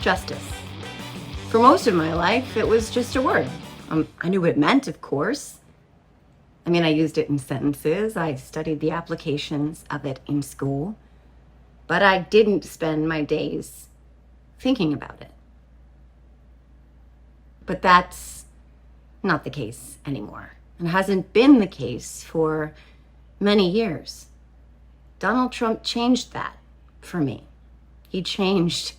Justice. For most of my life, it was just a word. I knew what it meant, of course. I mean, I used it in sentences. I studied the applications of it in school. But I didn't spend my days thinking about it. But that's not the case anymore. And hasn't been the case for many years. Donald Trump changed that for me. He changed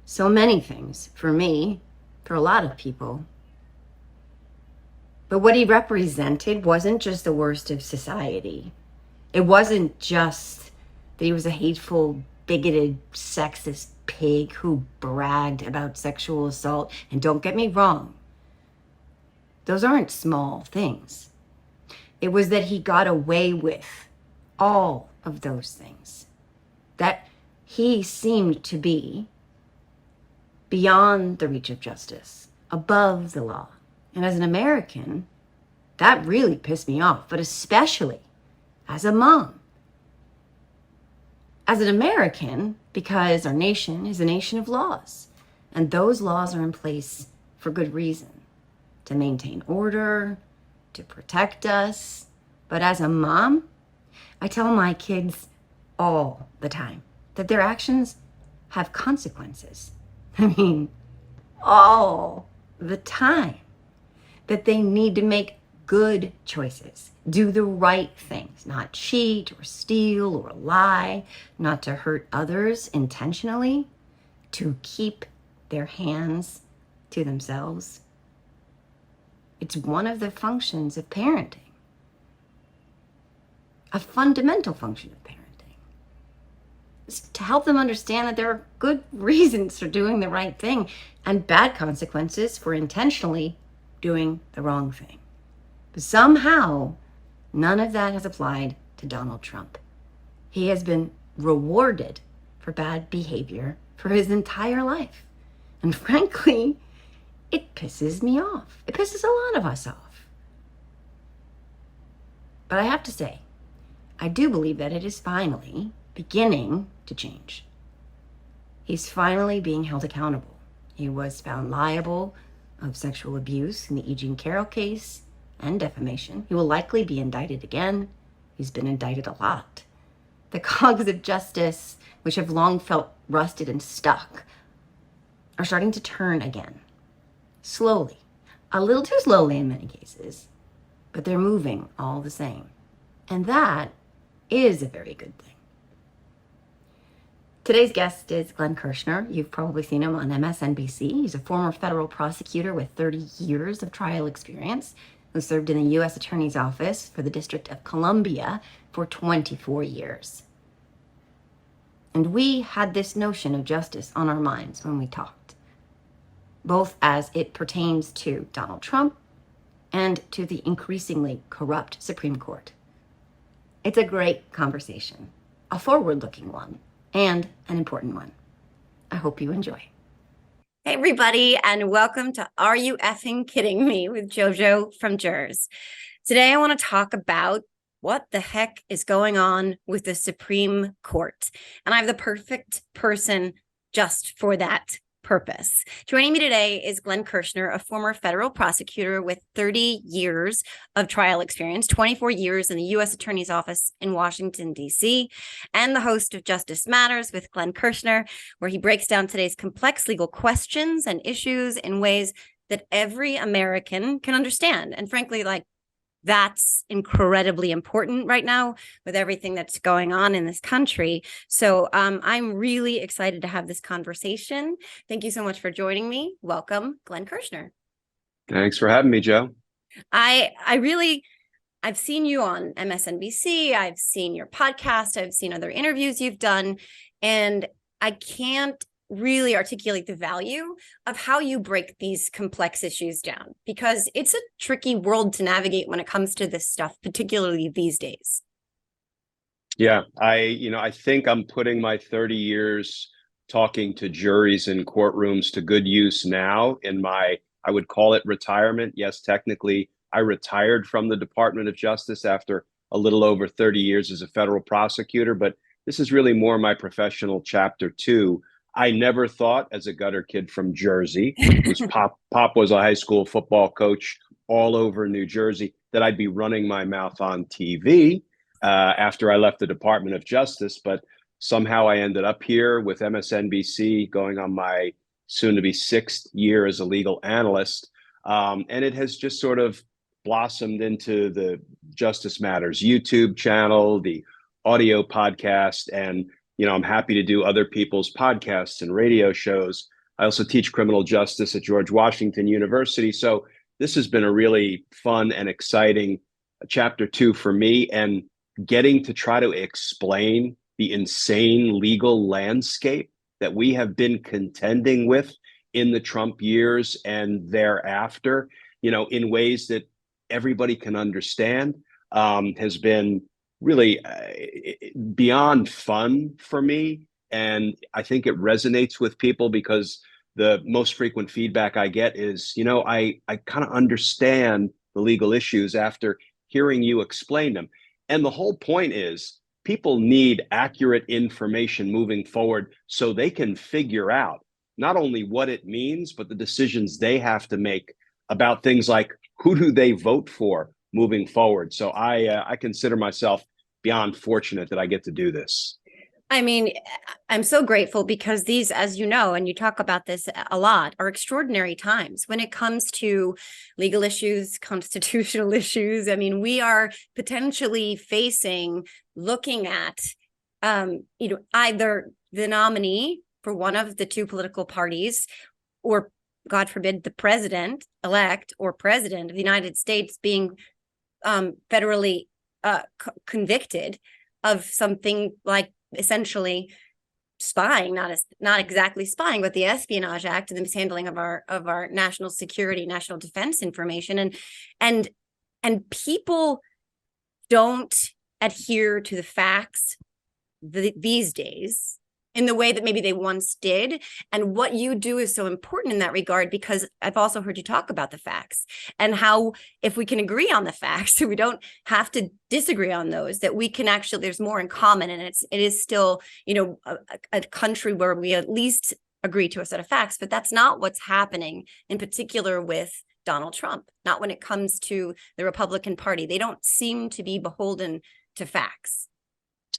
so many things for me, for a lot of people. But what he represented wasn't just the worst of society. It wasn't just that he was a hateful, bigoted, sexist pig who bragged about sexual assault. And don't get me wrong, those aren't small things. It was that he got away with all of those things. That he seemed to be beyond the reach of justice, above the law. And as an American, that really pissed me off, but especially as a mom. As an American, because our nation is a nation of laws, and those laws are in place for good reason, to maintain order, to protect us. But as a mom, I tell my kids all the time that their actions have consequences. I mean, all the time. That they need to make good choices, do the right things, not cheat or steal or lie, not to hurt others intentionally, to keep their hands to themselves. It's one of the functions of parenting, a fundamental function of parenting. It's to help them understand that there are good reasons for doing the right thing and bad consequences for intentionally doing the wrong thing. But somehow, none of that has applied to Donald Trump. He has been rewarded for bad behavior for his entire life. And frankly, it pisses me off. It pisses a lot of us off. But I have to say, I do believe that it is finally beginning to change. He's finally being held accountable. He was found liable of sexual abuse in the E. Jean Carroll case and defamation. He will likely be indicted again. He's been indicted a lot. The cogs of justice, which have long felt rusted and stuck, are starting to turn again. Slowly. A little too slowly in many cases, but they're moving all the same. And that is a very good thing. Today's guest is Glenn Kirschner. You've probably seen him on MSNBC. He's a former federal prosecutor with 30 years of trial experience who served in the U.S. Attorney's Office for the District of Columbia for 24 years. And we had this notion of justice on our minds when we talked, both as it pertains to Donald Trump and to the increasingly corrupt Supreme Court. It's a great conversation, a forward-looking one, and an important one. I hope you enjoy. Hey, everybody, and welcome to Are You Effing Kidding Me with JoJo from Jerz. Today, I want to talk about what the heck is going on with the Supreme Court. And I have the perfect person just for that purpose. Joining me today is Glenn Kirschner, a former federal prosecutor with 30 years of trial experience, 24 years in the U.S. Attorney's Office in Washington, D.C., and the host of Justice Matters with Glenn Kirschner, where he breaks down today's complex legal questions and issues in ways that every American can understand. And frankly, that's incredibly important right now with everything that's going on in this country. So I'm really excited to have this conversation. Thank you so much for joining me. Welcome, Glenn Kirschner. Thanks for having me, Joe. I've seen you on MSNBC. I've seen your podcast. I've seen other interviews you've done. And I can't really articulate the value of how you break these complex issues down, because it's a tricky world to navigate when it comes to this stuff, particularly these days. Yeah, I think I'm putting my 30 years talking to juries in courtrooms to good use now in my, I would call it retirement. Yes, technically, I retired from the Department of Justice after a little over 30 years as a federal prosecutor, but this is really more my professional chapter 2. I never thought, as a gutter kid from Jersey, whose pop was a high school football coach all over New Jersey, that I'd be running my mouth on TV after I left the Department of Justice. But somehow I ended up here with MSNBC, going on my soon-to-be sixth year as a legal analyst, and it has just sort of blossomed into the Justice Matters YouTube channel, the audio podcast, and I'm happy to do other people's podcasts and radio shows. I also teach criminal justice at George Washington University. So this has been a really fun and exciting chapter 2 for me, and getting to try to explain the insane legal landscape that we have been contending with in the Trump years and thereafter, in ways that everybody can understand, has been really beyond fun for me. And I think it resonates with people because the most frequent feedback I get is, I kind of understand the legal issues after hearing you explain them. And the whole point is people need accurate information moving forward so they can figure out not only what it means, but the decisions they have to make about things like who do they vote for moving forward. So I consider myself beyond fortunate that I get to do this. I mean, I'm so grateful because these, as you know, and you talk about this a lot, are extraordinary times when it comes to legal issues, constitutional issues. I mean, we are potentially looking at, either the nominee for one of the two political parties, or God forbid, the president-elect or president of the United States being federally convicted of something like essentially spying, not exactly spying, but the Espionage Act and the mishandling of our national security, national defense information, and people don't adhere to the facts these days in the way that maybe they once did. And what you do is so important in that regard, because I've also heard you talk about the facts and how if we can agree on the facts, we don't have to disagree on those, that we can actually, there's more in common. And it is still, a country where we at least agree to a set of facts, but that's not what's happening in particular with Donald Trump, not when it comes to the Republican Party. They don't seem to be beholden to facts.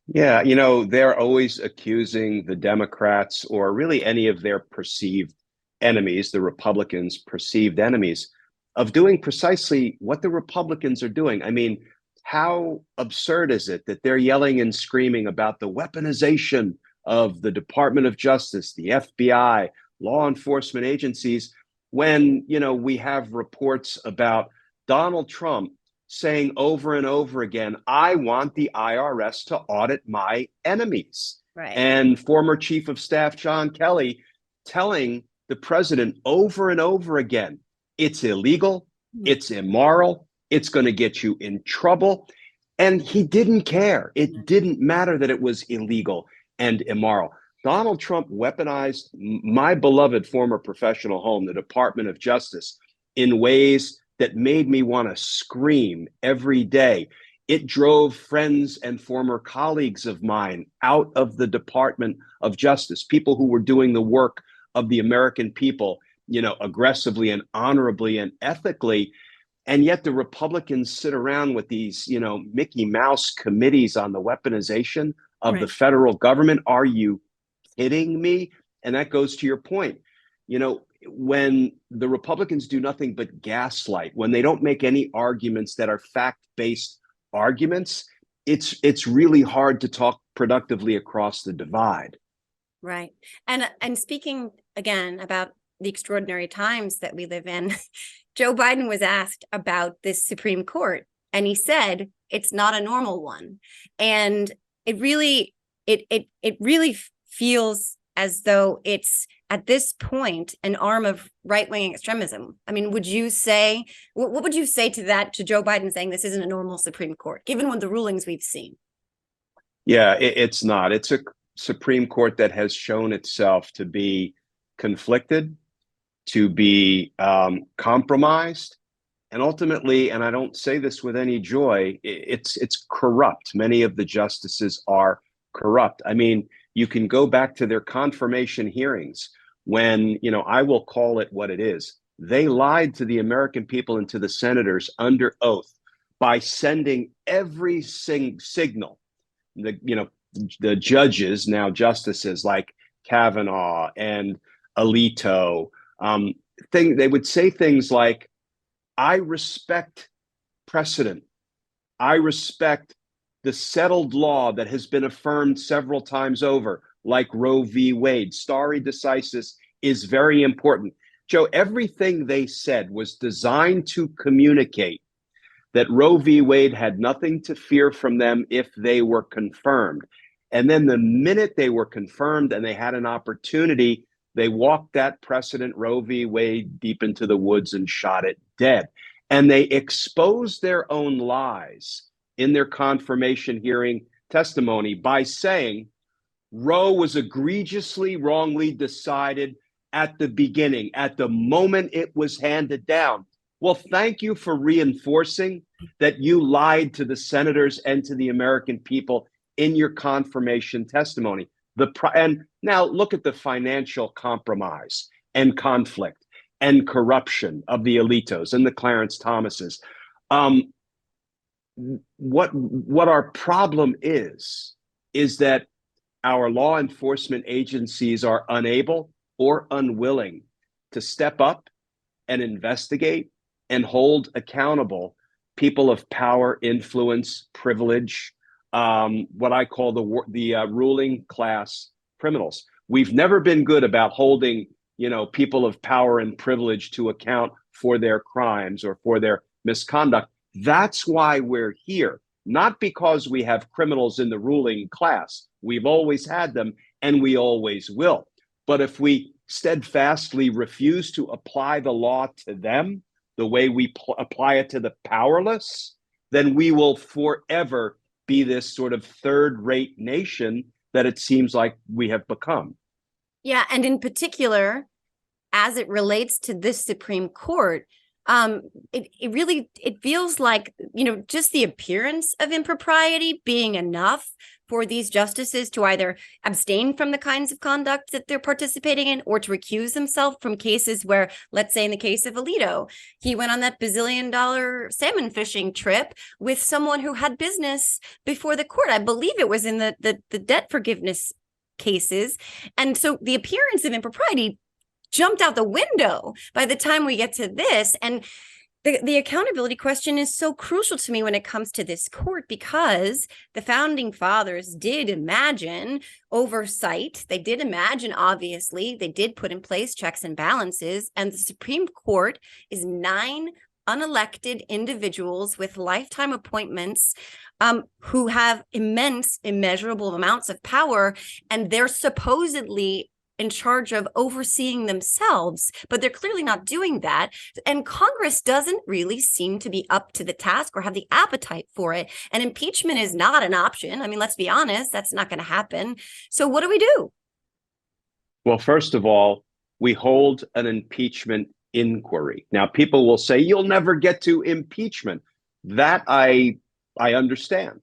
Yeah, they're always accusing the Democrats, or really any of their perceived enemies, the Republicans' perceived enemies, of doing precisely what the Republicans are doing. I mean, how absurd is it that they're yelling and screaming about the weaponization of the Department of Justice, the FBI, law enforcement agencies, when, we have reports about Donald Trump saying over and over again, I want the IRS to audit my enemies. Right. And former Chief of Staff John Kelly telling the president over and over again, it's illegal, it's immoral, it's going to get you in trouble. And he didn't care. It didn't matter that it was illegal and immoral. Donald Trump weaponized my beloved former professional home, the Department of Justice, in ways that made me want to scream every day. It drove friends and former colleagues of mine out of the Department of Justice, people who were doing the work of the American people, aggressively and honorably and ethically. And yet the Republicans sit around with these, Mickey Mouse committees on the weaponization of the federal government. Are you kidding me? And that goes to your point. When the Republicans do nothing but gaslight, when they don't make any arguments that are fact-based arguments, it's really hard to talk productively across the divide. Right. And speaking again about the extraordinary times that we live in, Joe Biden was asked about this Supreme Court, and he said it's not a normal one. And it really feels as though it's at this point an arm of right-wing extremism. I mean, would you say, what would you say to that, to Joe Biden saying this isn't a normal Supreme Court, given what the rulings we've seen? Yeah, it's not. It's a Supreme Court that has shown itself to be conflicted, to be compromised, and ultimately, and I don't say this with any joy, it's corrupt. Many of the justices are corrupt. I mean, You can go back to their confirmation hearings when, I will call it what it is. They lied to the American people and to the senators under oath by sending every signal. The judges, now justices like Kavanaugh and Alito, they would say things like, I respect precedent. I respect the settled law that has been affirmed several times over, like Roe v. Wade. Stare decisis is very important. Joe, everything they said was designed to communicate that Roe v. Wade had nothing to fear from them if they were confirmed. And then the minute they were confirmed and they had an opportunity, they walked that precedent, Roe v. Wade, deep into the woods and shot it dead. And they exposed their own lies in their confirmation hearing testimony by saying Roe was egregiously wrongly decided at the beginning, at the moment it was handed down. Well, thank you for reinforcing that you lied to the senators and to the American people in your confirmation testimony. And now look at the financial compromise and conflict and corruption of the Alitos and the Clarence Thomases. What our problem is that our law enforcement agencies are unable or unwilling to step up and investigate and hold accountable people of power, influence, privilege, what I call the ruling class criminals. We've never been good about holding, people of power and privilege to account for their crimes or for their misconduct. That's why we're here, not because we have criminals in the ruling class. We've always had them and we always will. But if we steadfastly refuse to apply the law to them the way we apply it to the powerless, then we will forever be this sort of third-rate nation that it seems like we have become. Yeah, and in particular, as it relates to this Supreme Court, it feels like, just the appearance of impropriety being enough for these justices to either abstain from the kinds of conduct that they're participating in or to recuse themselves from cases where, let's say in the case of Alito, he went on that bazillion-dollar salmon fishing trip with someone who had business before the court. I believe it was in the debt forgiveness cases. And so the appearance of impropriety jumped out the window by the time we get to this. And the accountability question is so crucial to me when it comes to this court, because the founding fathers did imagine oversight. They did imagine, obviously, they did put in place checks and balances. And the Supreme Court is 9 unelected individuals with lifetime appointments who have immeasurable amounts of power. And they're supposedly in charge of overseeing themselves, but they're clearly not doing that. And Congress doesn't really seem to be up to the task or have the appetite for it. And impeachment is not an option. I mean, let's be honest, that's not going to happen. So what do we do? Well, first of all, we hold an impeachment inquiry. Now, people will say, you'll never get to impeachment. That I understand.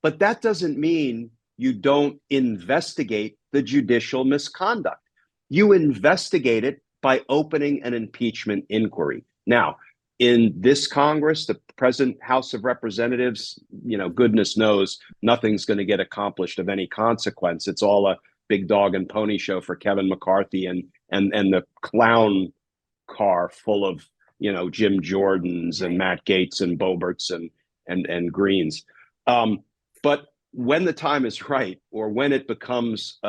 But that doesn't mean you don't investigate the judicial misconduct. You investigate it by opening an impeachment inquiry. Now, in this Congress, the present House of Representatives, goodness knows nothing's going to get accomplished of any consequence. It's all a big dog and pony show for Kevin McCarthy and the clown car full of, Jim Jordans and Matt Gaetz and Boeberts and Greens. But when the time is right, or when it becomes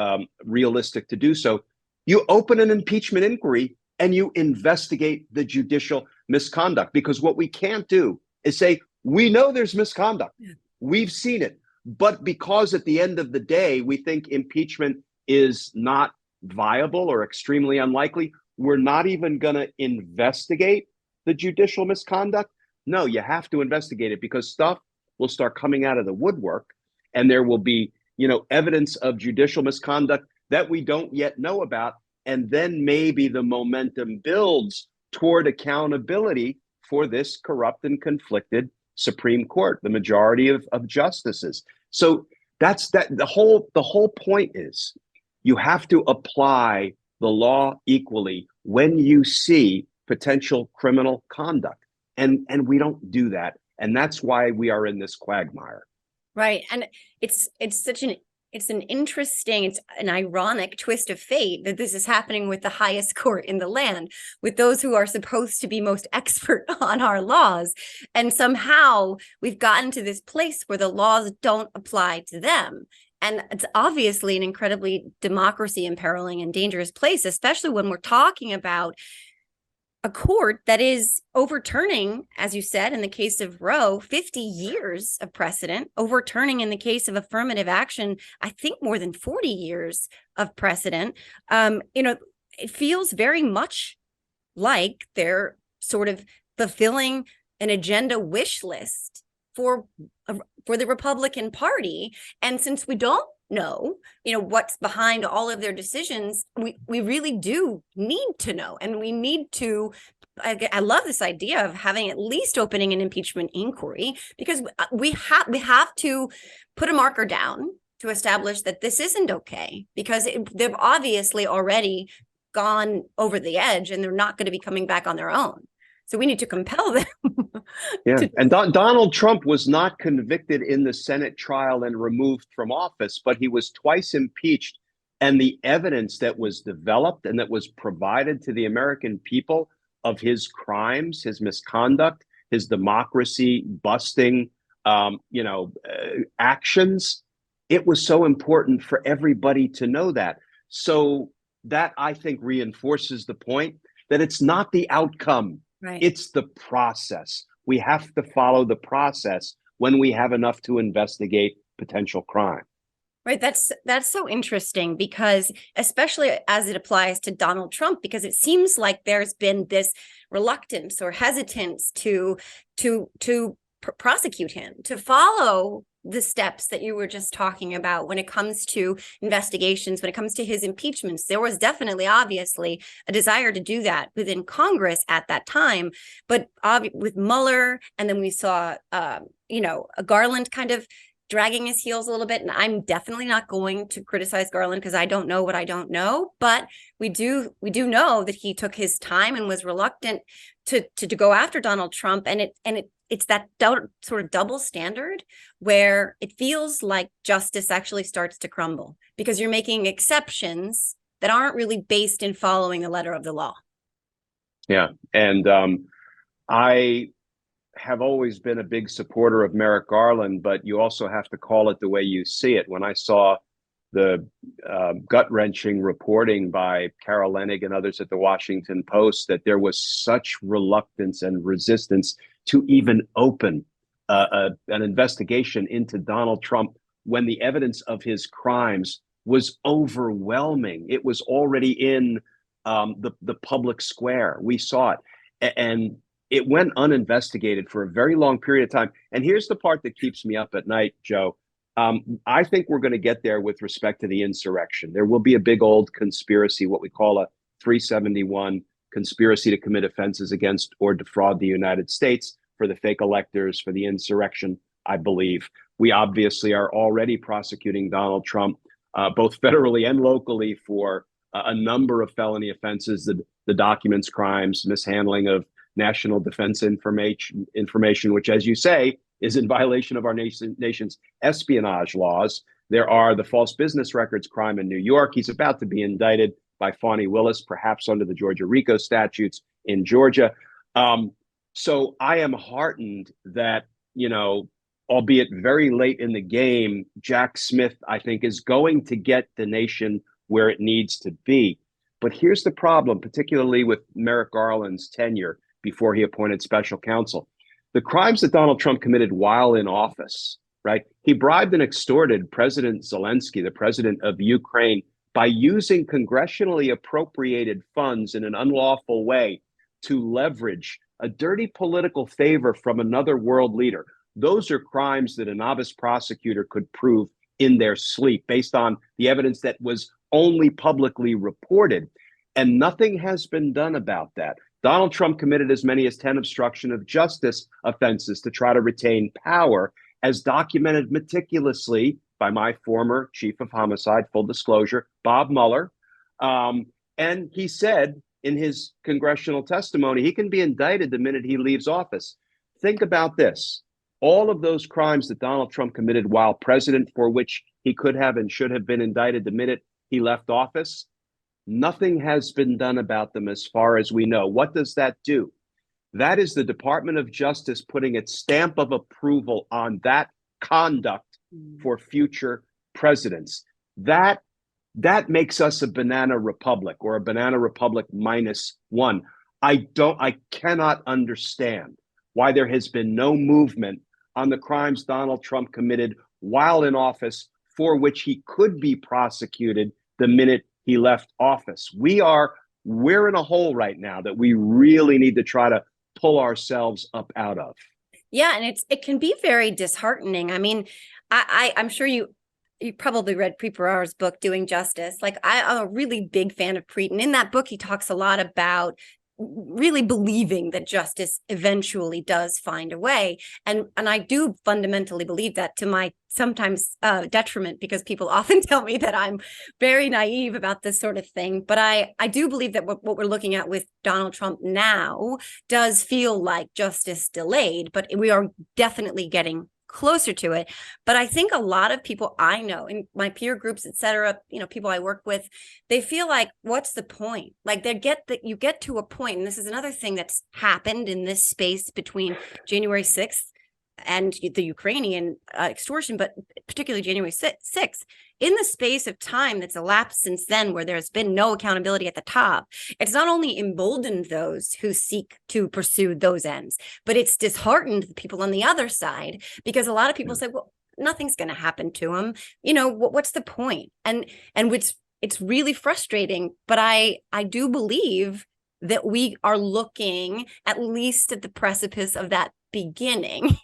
realistic to do so, you open an impeachment inquiry and you investigate the judicial misconduct. Because what we can't do is say, we know there's misconduct. We've seen it. But because at the end of the day, we think impeachment is not viable or extremely unlikely, we're not even going to investigate the judicial misconduct. No, you have to investigate it, because stuff will start coming out of the woodwork. And there will be, evidence of judicial misconduct that we don't yet know about. And then maybe the momentum builds toward accountability for this corrupt and conflicted Supreme Court, the majority of justices. So That's that the whole point is you have to apply the law equally when you see potential criminal conduct. And we don't do that. And that's why we are in this quagmire. Right. And it's such an it's an interesting, it's an ironic twist of fate that this is happening with the highest court in the land, with those who are supposed to be most expert on our laws. And somehow we've gotten to this place where the laws don't apply to them. And it's obviously an incredibly democracy imperiling and dangerous place, especially when we're talking about a court that is overturning, as you said, in the case of Roe, 50 years of precedent, overturning in the case of affirmative action, I think more than 40 years of precedent. It feels very much like they're sort of fulfilling an agenda wish list for the Republican Party. And since we don't know, what's behind all of their decisions, we really do need to know. And we need to, I love this idea of having at least opening an impeachment inquiry, because we have to put a marker down to establish that this isn't okay, because they've obviously already gone over the edge and they're not going to be coming back on their own. So we need to compel them. Yeah. And Donald Trump was not convicted in the Senate trial and removed from office, but he was twice impeached. And the evidence that was developed and that was provided to the American people of his crimes, his misconduct, his democracy busting, actions, it was so important for everybody to know that. So that, I think, reinforces the point that it's not the outcome. Right. It's the process. We have to follow the process when we have enough to investigate potential crime. Right. That's so interesting, because especially as it applies to Donald Trump, because it seems like there's been this reluctance or hesitance to prosecute him, to follow the steps that you were just talking about when it comes to investigations, when it comes to his impeachments. There was definitely, obviously, a desire to do that within Congress at that time. But with Mueller, and then we saw, Garland kind of dragging his heels a little bit. And I'm definitely not going to criticize Garland because I don't know what I don't know. But we do know that he took his time and was reluctant to go after Donald Trump. And it's that sort of double standard where it feels like justice actually starts to crumble because you're making exceptions that aren't really based in following the letter of the law. Yeah. And I have always been a big supporter of Merrick Garland, but you also have to call it the way you see it. When I saw the gut-wrenching reporting by Carol Leonnig and others at the Washington Post that there was such reluctance and resistance to even open an investigation into Donald Trump when the evidence of his crimes was overwhelming. It was already in the public square. We saw it. And it went uninvestigated for a very long period of time. And here's the part that keeps me up at night, Joe. I think we're going to get there with respect to the insurrection. There will be a big old conspiracy, what we call a 371 conspiracy to commit offenses against or defraud the United States for the fake electors, for the insurrection, I believe. We obviously are already prosecuting Donald Trump, both federally and locally, for a number of felony offenses, the documents crimes, mishandling of national defense information, which, as you say, is in violation of our nation's espionage laws. There are the false business records crime in New York. He's about to be indicted by Fani Willis, perhaps under the Georgia RICO statutes in Georgia. So I am heartened that, albeit very late in the game, Jack Smith, I think, is going to get the nation where it needs to be. But here's the problem, particularly with Merrick Garland's tenure before he appointed special counsel. The crimes that Donald Trump committed while in office, right? He bribed and extorted President Zelensky, the president of Ukraine, by using congressionally appropriated funds in an unlawful way to leverage a dirty political favor from another world leader. Those are crimes that a novice prosecutor could prove in their sleep based on the evidence that was only publicly reported. And nothing has been done about that. Donald Trump committed as many as 10 obstruction of justice offenses to try to retain power, as documented meticulously by my former chief of homicide, full disclosure, Bob Mueller. And he said in his congressional testimony, he can be indicted the minute he leaves office. Think about this. All of those crimes that Donald Trump committed while president, for which he could have and should have been indicted the minute he left office, nothing has been done about them as far as we know. What does that do? That is the Department of Justice putting its stamp of approval on that conduct for future presidents. That makes us a banana republic, or a banana republic -1. I cannot understand why there has been no movement on the crimes Donald Trump committed while in office, for which he could be prosecuted the minute he left office. We're in a hole right now that we really need to try to pull ourselves up out of. Yeah, and it can be very disheartening. I mean, I'm sure you probably read Preet Bharara's book, Doing Justice. Like, I'm a really big fan of Preet, and in that book, he talks a lot about really believing that justice eventually does find a way. And I do fundamentally believe that, to my sometimes detriment, because people often tell me that I'm very naive about this sort of thing. But I do believe that what we're looking at with Donald Trump now does feel like justice delayed, but we are definitely getting closer to it. But I think a lot of people I know in my peer groups, et cetera, people I work with, they feel like, what's the point? Like, you get to a point, and this is another thing that's happened in this space between January 6th and the Ukrainian extortion, but particularly January 6th, in the space of time that's elapsed since then, where there's been no accountability at the top, it's not only emboldened those who seek to pursue those ends, but it's disheartened the people on the other side, because a lot of people say, well, nothing's going to happen to them. What's the point? And it's really frustrating, but I do believe that we are looking at least at the precipice of that beginning.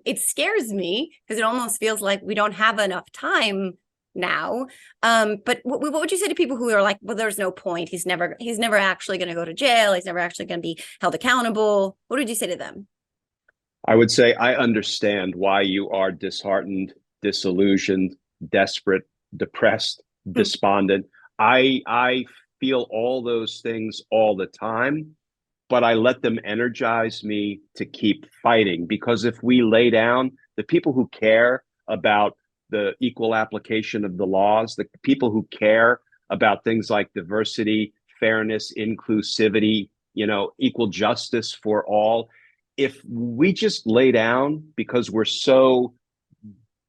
It scares me because it almost feels like we don't have enough time now. But what would you say to people who are like, well, there's no point. He's never actually going to go to jail. He's never actually going to be held accountable. What would you say to them? I would say I understand why you are disheartened, disillusioned, desperate, depressed, despondent. I feel all those things all the time, but I let them energize me to keep fighting. Because if we lay down, the people who care about the equal application of the laws, the people who care about things like diversity, fairness, inclusivity, equal justice for all, if we just lay down because we're so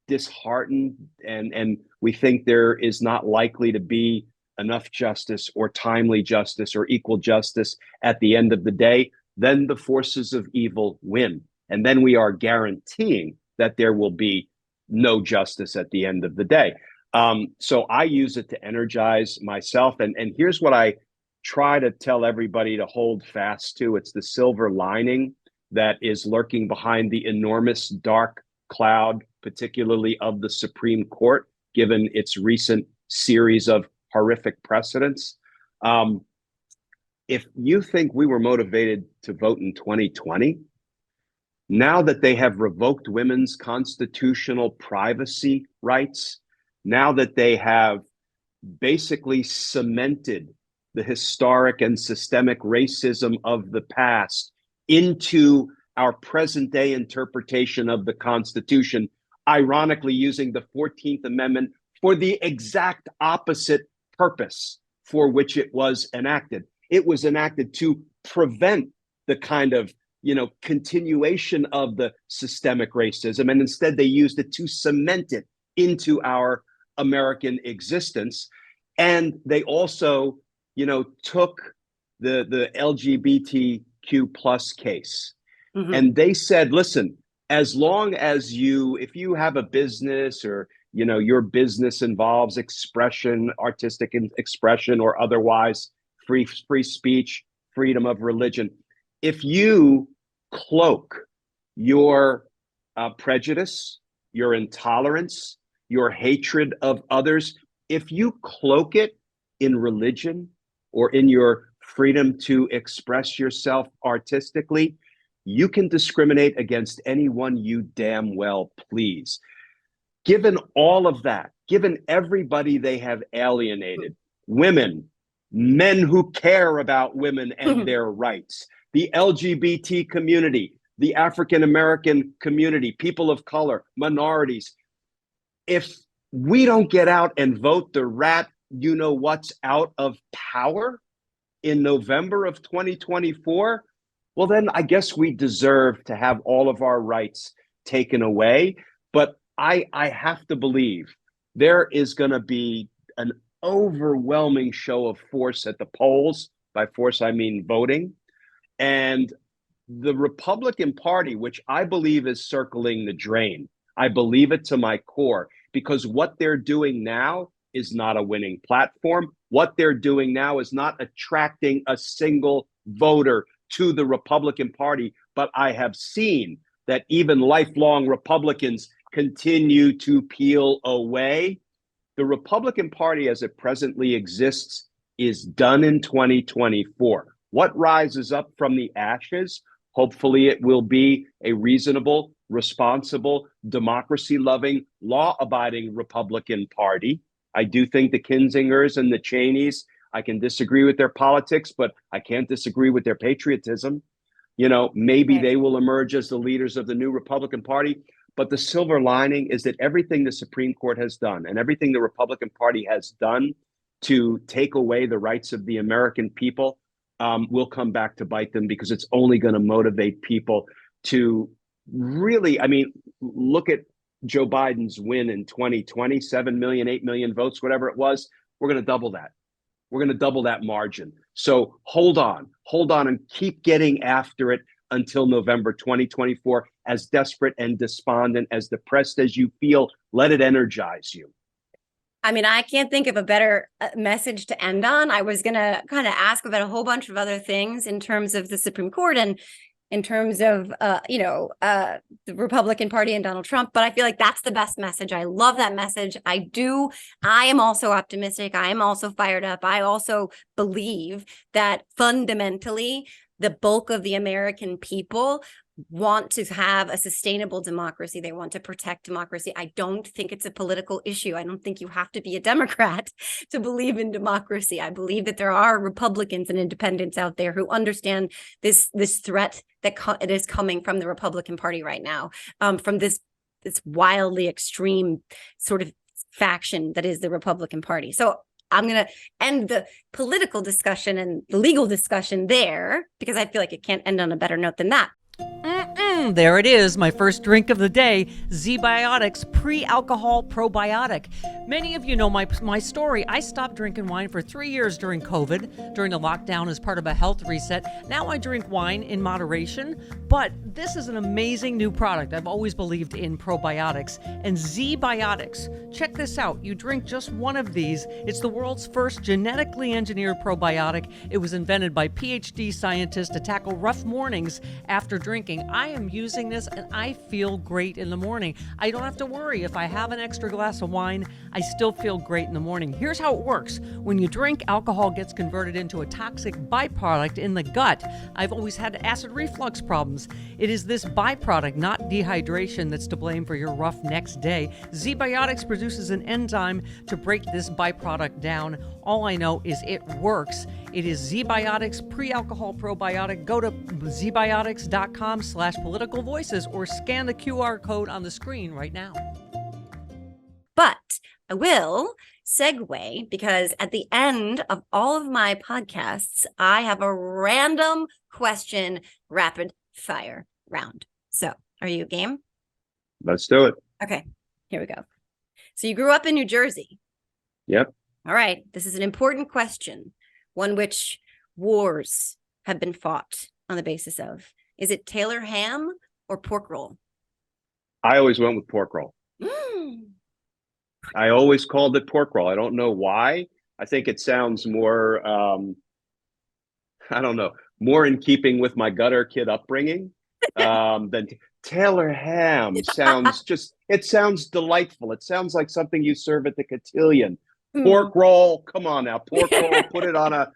disheartened and we think there is not likely to be enough justice or timely justice or equal justice at the end of the day, then the forces of evil win. And then we are guaranteeing that there will be no justice at the end of the day. So I use it to energize myself. And here's what I try to tell everybody to hold fast to. It's the silver lining that is lurking behind the enormous dark cloud, particularly of the Supreme Court, given its recent series of horrific precedents. If you think we were motivated to vote in 2020, now that they have revoked women's constitutional privacy rights, now that they have basically cemented the historic and systemic racism of the past into our present day interpretation of the Constitution, ironically using the 14th Amendment for the exact opposite purpose for which it was enacted. It was enacted to prevent the kind of, continuation of the systemic racism. And instead they used it to cement it into our American existence. And they also, took the LGBTQ plus case. Mm-hmm. And they said, listen, as long as if you have a business or your business involves expression, artistic expression, or otherwise free speech, freedom of religion, if you cloak your prejudice, your intolerance, your hatred of others, if you cloak it in religion or in your freedom to express yourself artistically, you can discriminate against anyone you damn well please. Given all of that, given everybody they have alienated, women, men who care about women and their rights, the LGBT community, the African American community, people of color, minorities, if we don't get out and vote the rat, you know what's out of power in November of 2024, well, then I guess we deserve to have all of our rights taken away. But I have to believe there is going to be an overwhelming show of force at the polls. By force, I mean voting. And the Republican Party, which I believe is circling the drain, I believe it to my core, because what they're doing now is not a winning platform. What they're doing now is not attracting a single voter to the Republican Party. But I have seen that even lifelong Republicans continue to peel away. The Republican Party, as it presently exists, is done in 2024. What rises up from the ashes? Hopefully, it will be a reasonable, responsible, democracy-loving, law-abiding Republican Party. I do think the Kinsingers and the Cheneys, I can disagree with their politics, but I can't disagree with their patriotism. You know, maybe they will emerge as the leaders of the new Republican Party. But the silver lining is that everything the Supreme Court has done and everything the Republican Party has done to take away the rights of the American people will come back to bite them, because it's only going to motivate people to really, I mean, look at Joe Biden's win in 2020, 7 million, 8 million votes, whatever it was. We're going to double that. We're going to double that margin. So hold on and keep getting after it until November 2024, as desperate and despondent, as depressed as you feel. Let it energize you. I mean, I can't think of a better message to end on. I was going to kind of ask about a whole bunch of other things in terms of the Supreme Court and in terms of, the Republican Party and Donald Trump. But I feel like that's the best message. I love that message. I am also optimistic. I am also fired up. I also believe that fundamentally, the bulk of the American people want to have a sustainable democracy. They want to protect democracy. I don't think it's a political issue. I don't think you have to be a Democrat to believe in democracy. I believe that there are Republicans and independents out there who understand this threat that it is coming from the Republican Party right now, from this wildly extreme sort of faction that is the Republican Party. So I'm going to end the political discussion and the legal discussion there, because I feel like it can't end on a better note than that. There it is, my first drink of the day, ZBiotics pre-alcohol probiotic. Many of you know my story. I stopped drinking wine for 3 years during COVID, during the lockdown as part of a health reset. Now I drink wine in moderation, but this is an amazing new product. I've always believed in probiotics. And ZBiotics, check this out. You drink just one of these. It's the world's first genetically engineered probiotic. It was invented by PhD scientists to tackle rough mornings after drinking. I am using this and I feel great in the morning. I don't have to worry if I have an extra glass of wine, I still feel great in the morning. Here's how it works. When you drink, alcohol gets converted into a toxic byproduct in the gut. I've always had acid reflux problems. It is this byproduct, not dehydration, that's to blame for your rough next day. ZBiotics produces an enzyme to break this byproduct down. All I know is it works. It is ZBiotics pre-alcohol probiotic. Go to zbiotics.com/political voices or scan the QR code on the screen right now. But I will segue, because at the end of all of my podcasts, I have a random question rapid fire round. So are you game? Let's do it. Okay, here we go. So you grew up in New Jersey. Yep. All right. This is an important question, one which wars have been fought on the basis of. Is it Taylor ham or pork roll? I always went with pork roll. I always called it pork roll. I don't know why. I think it sounds more, more in keeping with my gutter kid upbringing than Taylor ham. It sounds delightful. It sounds like something you serve at the cotillion. Pork roll, come on now, pork roll. Put it on a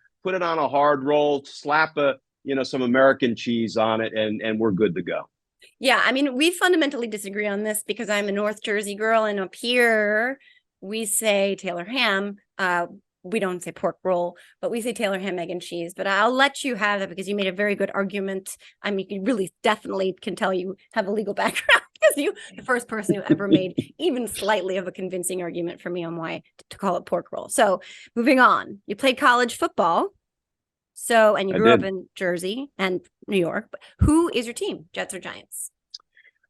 hard roll. Slap some American cheese on it, and we're good to go. Yeah, I mean, we fundamentally disagree on this because I'm a North Jersey girl, and up here we say Taylor ham. We don't say pork roll, but we say Taylor ham, egg, and cheese. But I'll let you have that because you made a very good argument. I mean, you really definitely can tell you have a legal background because you the first person who ever made even slightly of a convincing argument for me on why to call it pork roll. So moving on, you played college football. So, and you I grew up did. in Jersey and New York. But who is your team, Jets or Giants?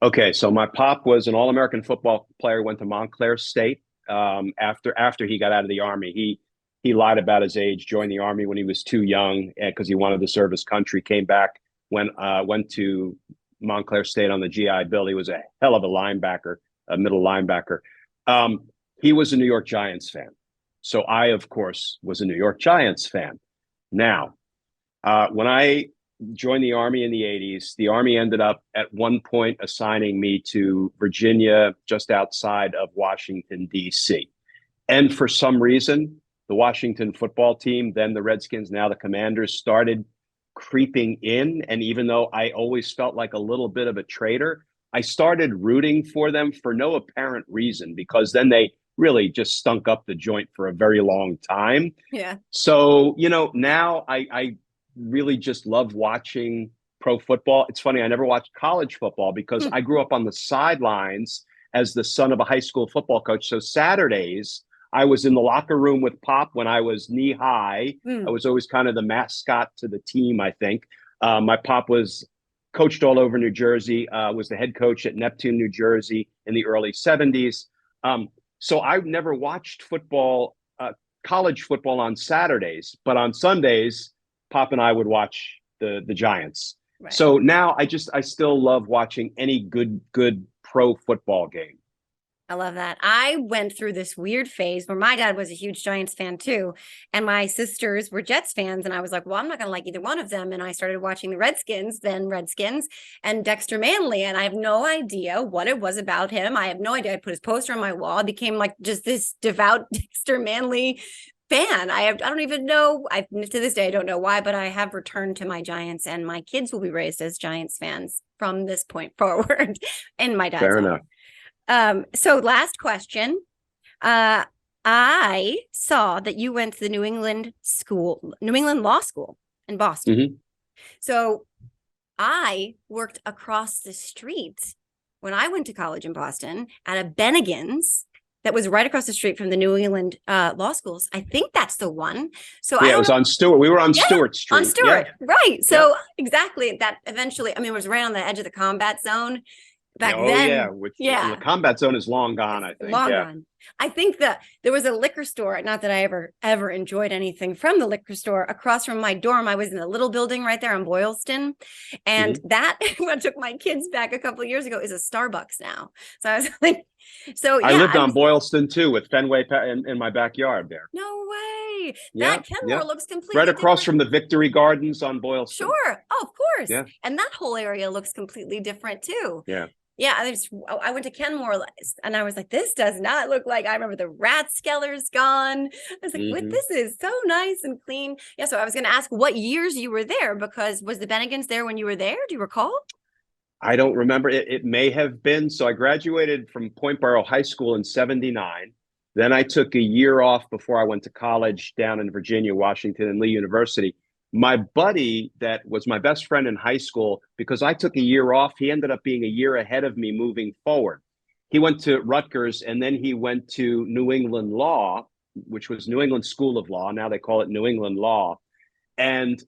Okay, so my pop was an All-American football player. Went to Montclair State after he got out of the army. He lied about his age. Joined the army when he was too young because he wanted to serve his country. Came back, went to Montclair State on the GI Bill. He was a hell of a linebacker, a middle linebacker. He was a New York Giants fan, so I, of course, was a New York Giants fan. Now, when I joined the Army in the 80s, the Army ended up at one point assigning me to Virginia, just outside of Washington, D.C. And for some reason, the Washington football team, then the Redskins, now the Commanders, started creeping in. And even though I always felt like a little bit of a traitor, I started rooting for them for no apparent reason, because then they really just stunk up the joint for a very long time. Yeah. So, now I really just love watching pro football. It's funny, I never watched college football because I grew up on the sidelines as the son of a high school football coach. So Saturdays, I was in the locker room with Pop when I was knee high. I was always kind of the mascot to the team, I think. My Pop was coached all over New Jersey, was the head coach at Neptune, New Jersey in the early 70s. So I never watched football, college football on Saturdays, but on Sundays, Pop and I would watch the Giants. Right. So now I still love watching any good pro football game. I love that. I went through this weird phase where my dad was a huge Giants fan too, and my sisters were Jets fans, and I was like, well, I'm not going to like either one of them, and I started watching the Redskins, and Dexter Manley, and I have no idea what it was about him. I have no idea. I put his poster on my wall. I became like just this devout Dexter Manley fan. I don't even know. To this day, I don't know why, but I have returned to my Giants, and my kids will be raised as Giants fans from this point forward in my dad's Fair enough. So last question. I saw that you went to the New England Law School in Boston. Mm-hmm. So I worked across the street when I went to college in Boston at a Bennigan's that was right across the street from the New England law schools. I think that's the one. So yeah, it was on Stewart. We were on Stewart Street. On Stewart, yeah. Right. So exactly that eventually, it was right on the edge of the combat zone. Back then, the combat zone is long gone. I think gone. I think that there was a liquor store. Not that I ever enjoyed anything from the liquor store across from my dorm. I was in the little building right there on Boylston, and that when I took my kids back a couple of years ago is a Starbucks now. So I was like, I lived on Boylston too, with Fenway in my backyard there. No way. That Kenmore looks completely right across different. from the Victory Gardens on Boylston. Sure. Oh, of course. Yeah. And that whole area looks completely different too. Yeah. Yeah, I went to Kenmore and I was like, this does not look like, I remember the Rathskeller's gone. I was like, what, this is so nice and clean. Yeah, so I was going to ask what years you were there, because was the Bennigan's there when you were there? Do you recall? I don't remember. It may have been. So I graduated from Point Barrow High School in 79. Then I took a year off before I went to college down in Virginia, Washington, and Lee University. My buddy that was my best friend in high school, because I took a year off, he ended up being a year ahead of me moving forward. He went to Rutgers, and then he went to New England Law, which was New England School of Law. Now they call it New England Law. And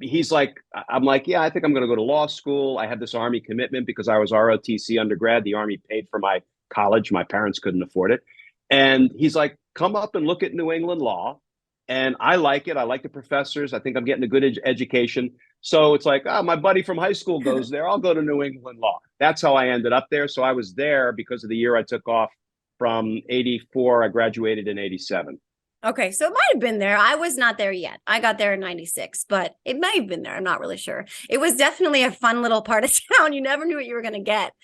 he's like, I'm like, yeah, I think I'm going to go to law school. I have this Army commitment because I was ROTC undergrad. The Army paid for my college. My parents couldn't afford it. And he's like, come up and look at New England Law. And I like it. I like the professors. I think I'm getting a good education. So it's like, my buddy from high school goes there. I'll go to New England Law. That's how I ended up there. So I was there because of the year I took off from 84. I graduated in 87. Okay, so it might have been there. I was not there yet. I got there in 96, but it might have been there. I'm not really sure. It was definitely a fun little part of town. You never knew what you were going to get.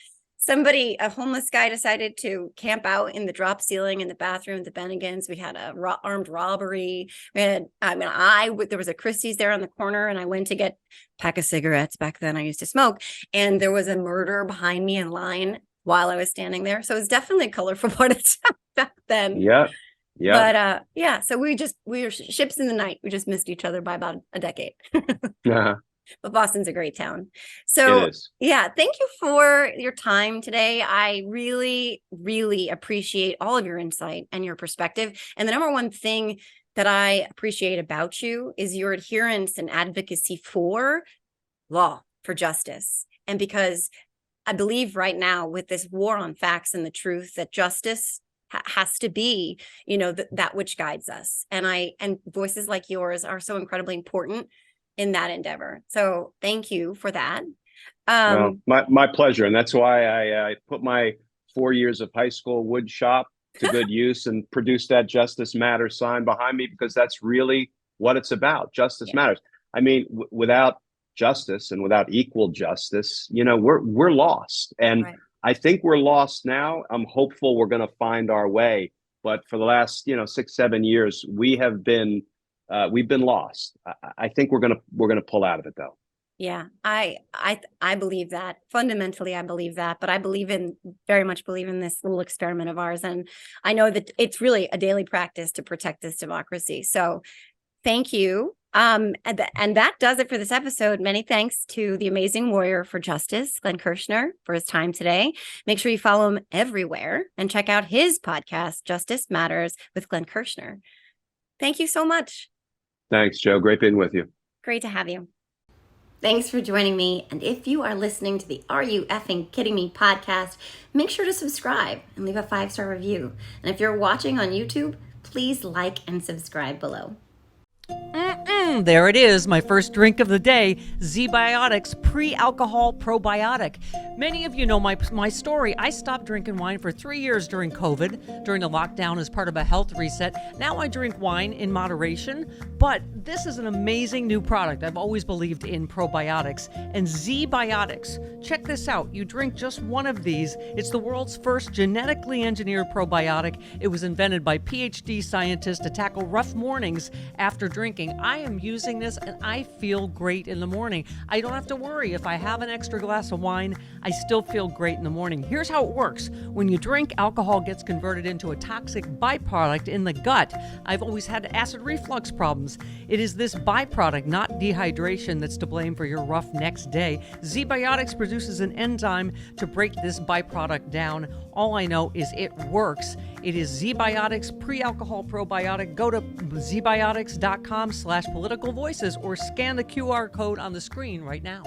a homeless guy decided to camp out in the drop ceiling in the bathroom at the Bennigans. We had a armed robbery. We had, there was a Christie's there on the corner, and I went to get a pack of cigarettes. Back then I used to smoke, and there was a murder behind me in line while I was standing there. So it's definitely colorful what it's back then. Yeah. But so we were ships in the night. We just missed each other by about a decade. Uh-huh. But Boston's a great town. So It is. yeah, thank you for your time today. I really, really appreciate all of your insight and your perspective. And the number one thing that I appreciate about you is your adherence and advocacy for law, for justice. And because I believe right now with this war on facts and the truth that justice has to be, that which guides us. And voices like yours are so incredibly important in that endeavor. So thank you for that. Well, my pleasure. And that's why I put my 4 years of high school wood shop to good use and produced that Justice Matters sign behind me, because that's really what it's about. Justice matters. I mean, without justice and without equal justice, we're lost. And Right. I think we're lost now. I'm hopeful we're going to find our way. But for the last, 6-7 years, we've been lost. I think we're gonna pull out of it, though. Yeah, I believe that. Fundamentally, I believe that. But I very much believe in this little experiment of ours. And I know that it's really a daily practice to protect this democracy. So thank you. And that does it for this episode. Many thanks to the amazing warrior for justice, Glenn Kirschner, for his time today. Make sure you follow him everywhere and check out his podcast, Justice Matters with Glenn Kirschner. Thank you so much. Thanks, Joe. Great being with you. Great to have you. Thanks for joining me. And if you are listening to the Are You Effing Kidding Me podcast, make sure to subscribe and leave a 5-star review. And if you're watching on YouTube, please like and subscribe below. There it is, my first drink of the day, ZBiotics Pre-Alcohol Probiotic. Many of you know my story. I stopped drinking wine for 3 years during COVID, during the lockdown as part of a health reset. Now I drink wine in moderation, but this is an amazing new product. I've always believed in probiotics. And ZBiotics, check this out. You drink just one of these. It's the world's first genetically engineered probiotic. It was invented by PhD scientists to tackle rough mornings after drinking. I am using this and I feel great in the morning. I don't have to worry if I have an extra glass of wine. I still feel great in the morning. Here's how it works. When you drink, alcohol gets converted into a toxic byproduct in the gut. I've always had acid reflux problems. It is this byproduct, not dehydration, that's to blame for your rough next day. ZBiotics produces an enzyme to break this byproduct down. All I know is it works. It is ZBiotics Pre-Alcohol Probiotic. Go to zbiotics.com/politicalvoices or scan the QR code on the screen right now.